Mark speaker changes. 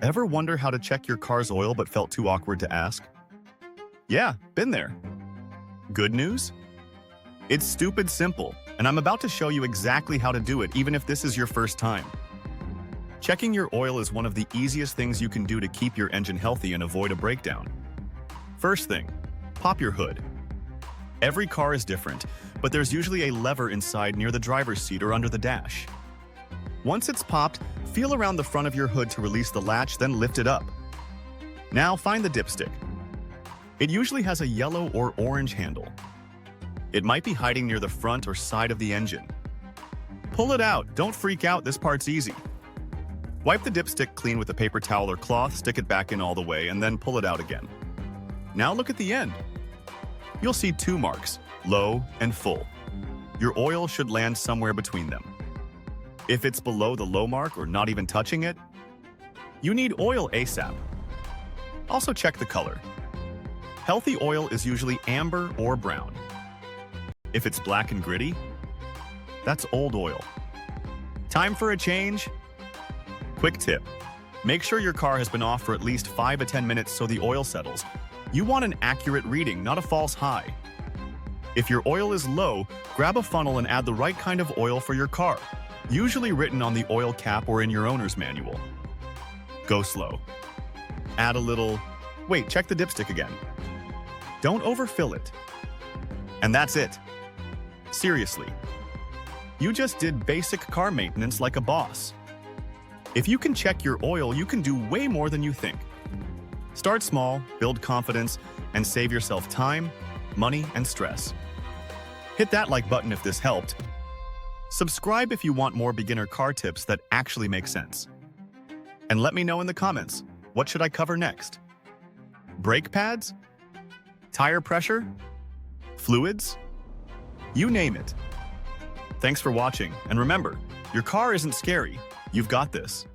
Speaker 1: Ever wonder how to check your car's oil but felt too awkward to ask? Yeah, been there. Good news? It's stupid simple, and I'm about to show you exactly how to do it even if this is your first time. Checking your oil is one of the easiest things you can do to keep your engine healthy and avoid a breakdown. First thing, pop your hood. Every car is different, but there's usually a lever inside near the driver's seat or under the dash. Once it's popped, feel around the front of your hood to release the latch, then lift it up. Now find the dipstick. It usually has a yellow or orange handle. It might be hiding near the front or side of the engine. Pull it out, don't freak out, this part's easy. Wipe the dipstick clean with a paper towel or cloth, stick it back in all the way, and then pull it out again. Now look at the end. You'll see two marks, low and full. Your oil should land somewhere between them. If it's below the low mark or not even touching it, you need oil ASAP. Also check the color. Healthy oil is usually amber or brown. If it's black and gritty, that's old oil. Time for a change? Quick tip. Make sure your car has been off for at least 5 to 10 minutes so the oil settles. You want an accurate reading, not a false high. If your oil is low, grab a funnel and add the right kind of oil for your car, usually written on the oil cap or in your owner's manual. Go slow. Add a little... Wait, check the dipstick again. Don't overfill it. And that's it. Seriously. You just did basic car maintenance like a boss. If you can check your oil, you can do way more than you think. Start small, build confidence, and save yourself time, money, and stress. Hit that like button if this helped. Subscribe if you want more beginner car tips that actually make sense. And let me know in the comments, what should I cover next? Brake pads? Tire pressure? Fluids? You name it. Thanks for watching, and remember, your car isn't scary. You've got this.